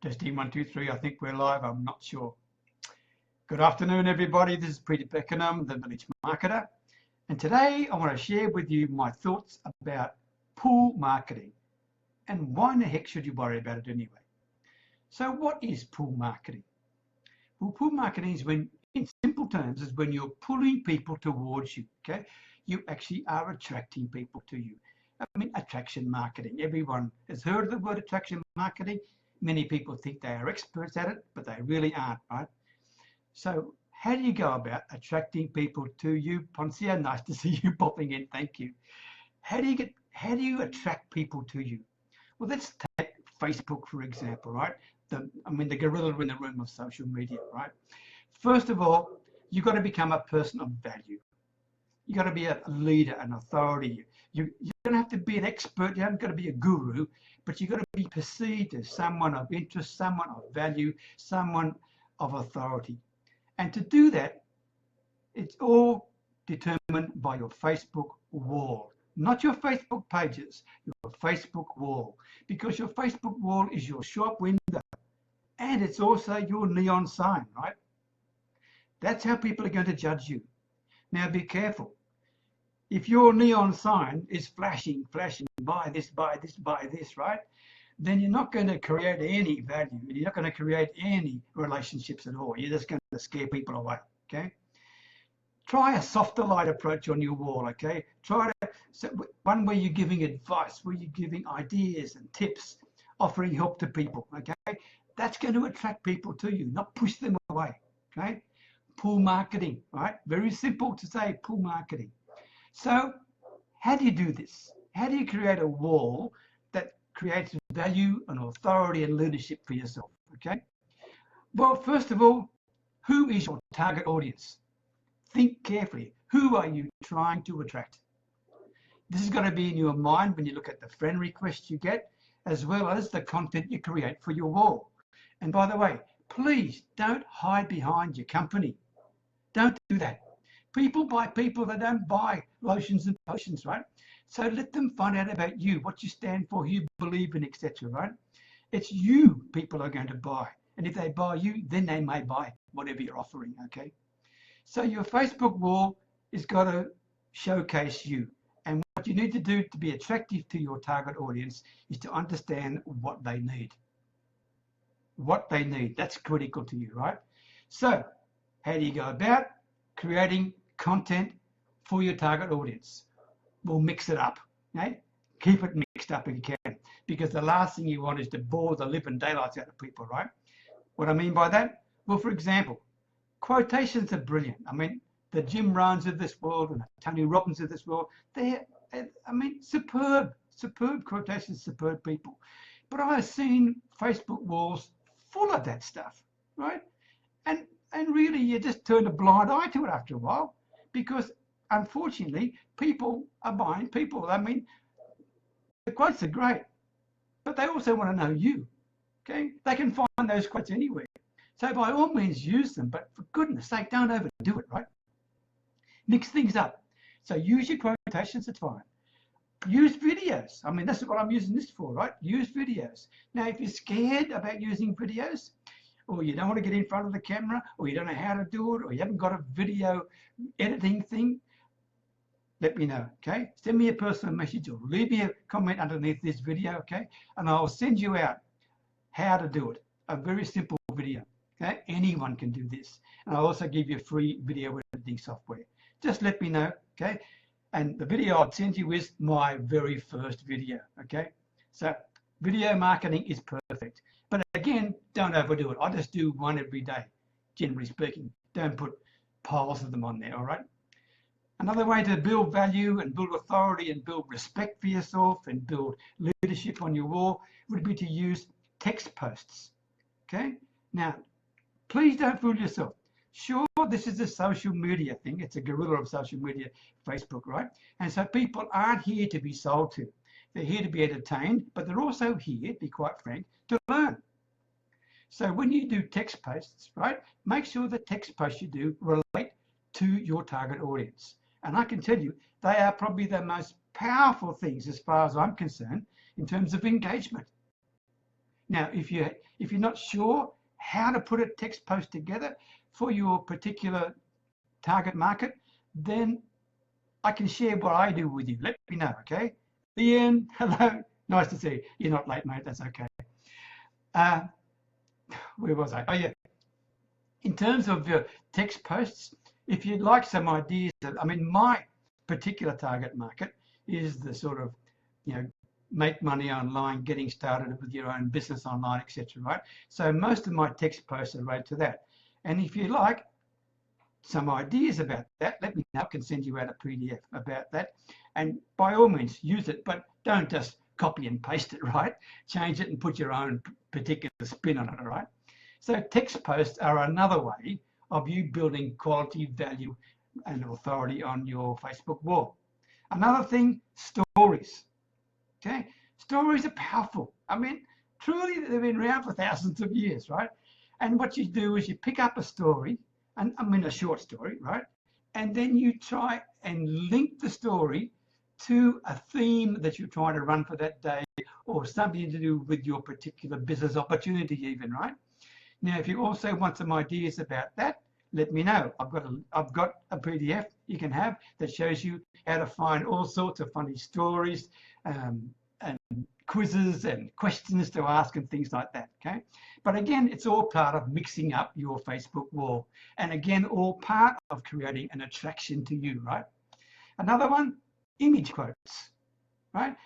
Testing 1, 2, 3. I think we're live. I'm not sure. Good afternoon, everybody. This is Peter Beckenham, the Village Marketer. And today I want to share with you my thoughts about pull marketing and why in the heck should you worry about it anyway. So what is pull marketing? Well, pull marketing is when, in simple terms, is when you're pulling people towards you, okay? You actually are attracting people to you. I mean, attraction marketing. Everyone has heard of the word attraction marketing. Many people think they are experts at it, but they really aren't, right? So how do you go about attracting people to you? Poncia, nice to see you popping in. Thank you. How do you attract people to you? Well, let's take Facebook, for example, right? The gorilla in the room of social media, right? First of all, you've got to become a person of value. You've got to be a leader, an authority. You don't have to be an expert. You haven't got to be a guru, but you've got to be perceived as someone of interest, someone of value, someone of authority. And to do that, it's all determined by your Facebook wall, not your Facebook pages, your Facebook wall, because your Facebook wall is your shop window and it's also your neon sign, right? That's how people are going to judge you. Now be careful. If your neon sign is flashing, buy this, right? Then you're not going to create any value. You're not going to create any relationships at all. You're just going to scare people away, okay? Try a softer light approach on your wall, okay? One where you're giving advice, where you're giving ideas and tips, offering help to people, okay? That's going to attract people to you, not push them away, okay? Pull marketing, right? Very simple to say, pull marketing. So how do you do this? How do you create a wall that creates value and authority and leadership for yourself, okay? Well, first of all, who is your target audience? Think carefully. Who are you trying to attract? This is going to be in your mind when you look at the friend requests you get, as well as the content you create for your wall. And by the way, please don't hide behind your company. Don't do that. People buy people, they don't buy lotions and potions, right? So let them find out about you, what you stand for, who you believe in, etc., right? It's you people are going to buy. And if they buy you, then they may buy whatever you're offering, okay? So your Facebook wall has got to showcase you. And what you need to do to be attractive to your target audience is to understand what they need. What they need, that's critical to you, right? So how do you go about creating content for your target audience? We'll mix it up, okay? Keep it mixed up if you can, because the last thing you want is to bore the living daylights out of people, right? What I mean by that? Well, for example, quotations are brilliant. I mean, the Jim Rohns of this world and the Tony Robbins of this world, they're superb quotations, superb people. But I've seen Facebook walls full of that stuff, right? And really, you just turn a blind eye to it after a while, because unfortunately, people are buying people. I mean, the quotes are great, but they also want to know you, okay? They can find those quotes anywhere. So by all means, use them, but for goodness sake, don't overdo it, right? Mix things up. So use your quotations, it's fine. Use videos. I mean, that's what I'm using this for, right? Use videos. Now, if you're scared about using videos, or you don't want to get in front of the camera, or you don't know how to do it, or you haven't got a video editing thing, let me know, okay? Send me a personal message or leave me a comment underneath this video, okay? And I'll send you out how to do it. A very simple video, okay? Anyone can do this. And I'll also give you a free video editing software. Just let me know, okay? And the video I'll send you is my very first video, okay? So video marketing is perfect. But again, don't overdo it. I just do one every day, generally speaking. Don't put piles of them on there, all right? Another way to build value and build authority and build respect for yourself and build leadership on your wall would be to use text posts, okay? Now, please don't fool yourself. Sure, this is a social media thing. It's a gorilla of social media, Facebook, right? And so people aren't here to be sold to. They're here to be entertained, but they're also here, to be quite frank, to learn. So when you do text posts, right, make sure the text posts you do relate to your target audience. And I can tell you, they are probably the most powerful things, as far as I'm concerned, in terms of engagement. Now, if you're not sure how to put a text post together for your particular target market, then I can share what I do with you. Let me know, okay? Ian, hello. Nice to see you. You're not late, mate. That's okay. Where was I? Oh, yeah. In terms of your text posts, if you'd like some ideas, I mean, my particular target market is the sort of, make money online, getting started with your own business online, etc. Right? So most of my text posts are related to that. And if you like some ideas about that, let me know. I can send you out a PDF about that. And by all means, use it, but don't just copy and paste it, right? Change it and put your own particular spin on it, all right? So text posts are another way of you building quality, value, and authority on your Facebook wall. Another thing, stories. Okay, stories are powerful. I mean, truly, they've been around for thousands of years, right? And what you do is you pick up a story, and I mean a short story, right? And then you try and link the story to a theme that you're trying to run for that day, or something to do with your particular business opportunity, even, right? Now, if you also want some ideas about that, let me know. I've got a PDF you can have that shows you how to find all sorts of funny stories and quizzes and questions to ask and things like that, okay? But again, it's all part of mixing up your Facebook wall. And again, all part of creating an attraction to you, right? Another one, image quotes, right?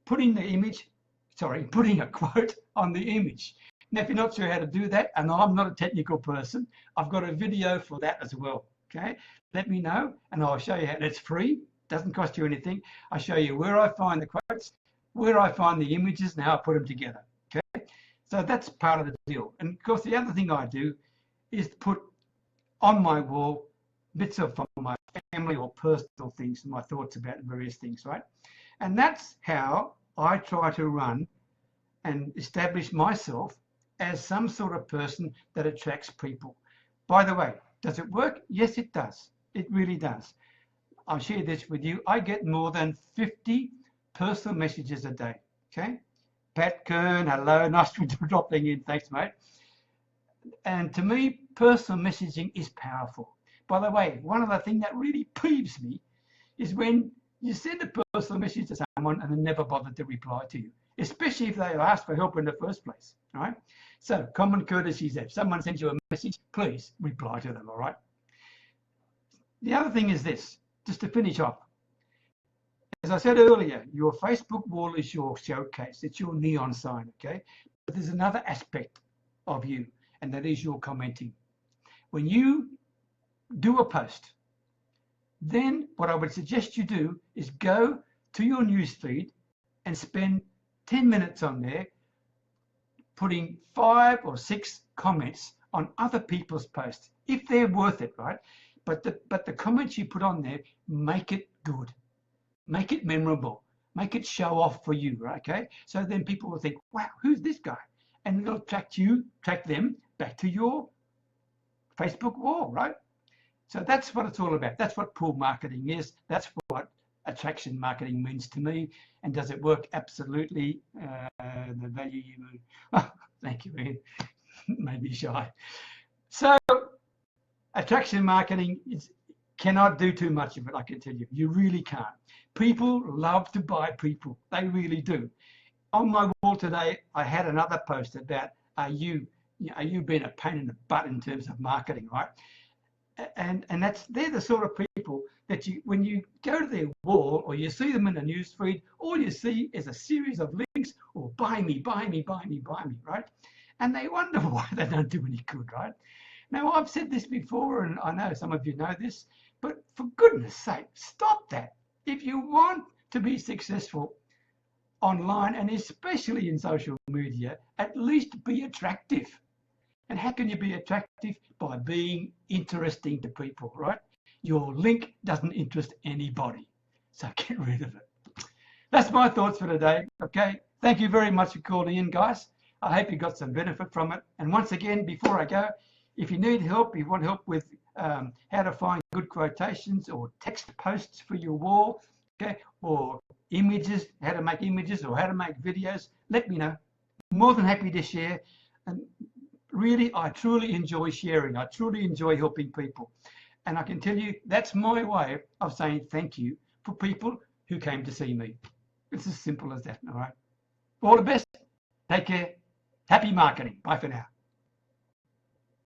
Putting a quote on the image. Now, if you're not sure how to do that, and I'm not a technical person, I've got a video for that as well, okay? Let me know, and I'll show you how. It's free, doesn't cost you anything. I show you where I find the quotes, where I find the images, and how I put them together, okay? So that's part of the deal. And of course, the other thing I do is put on my wall bits of from my family or personal things, my thoughts about various things, right? And that's how I try to run and establish myself as some sort of person that attracts people. By the way, does it work? Yes, it does. It really does. I'll share this with you. I get more than 50 personal messages a day, okay? Pat Kern, hello, nice for dropping in. Thanks, mate. And to me, personal messaging is powerful. By the way, one of the things that really peeves me is when you send a personal message to someone and they never bother to reply to you, especially if they asked for help in the first place, right? So common courtesy is that if someone sends you a message, please reply to them, all right? The other thing is this, just to finish off. As I said earlier, your Facebook wall is your showcase. It's your neon sign, okay? But there's another aspect of you, and that is your commenting. When you do a post, then what I would suggest you do is go to your newsfeed and spend 10 minutes on there putting 5 or 6 comments on other people's posts, if they're worth it, right? But the comments you put on there, make it good. Make it memorable. Make it show off for you, right? Okay? So then people will think, wow, who's this guy? And it'll attract them back to your Facebook wall, right? So that's what it's all about. That's what pull marketing is. That's what attraction marketing means to me. And does it work? Absolutely. The value you move. Oh, thank you, Ian. Made me shy. So attraction marketing cannot do too much of it, I can tell you. You really can't. People love to buy people. They really do. On my wall today, I had another post about are you being a pain in the butt in terms of marketing, right? And they're the sort of people that when you go to their wall or you see them in a news feed, all you see is a series of links or buy me, buy me, buy me, buy me, right? And they wonder why they don't do any good, right? Now, I've said this before, and I know some of you know this, but for goodness sake, stop that. If you want to be successful online, and especially in social media, at least be attractive. And how can you be attractive? By being interesting to people, right? Your link doesn't interest anybody, so get rid of it. That's my thoughts for today, okay? Thank you very much for calling in, guys. I hope you got some benefit from it. And once again, before I go, if you need help, if you want help with how to find good quotations or text posts for your wall, okay, or images, how to make images or how to make videos, let me know. more than happy to share. And really, I truly enjoy sharing. I truly enjoy helping people. And I can tell you that's my way of saying thank you for people who came to see me. It's as simple as that, all right? All the best. Take care. Happy marketing. Bye for now.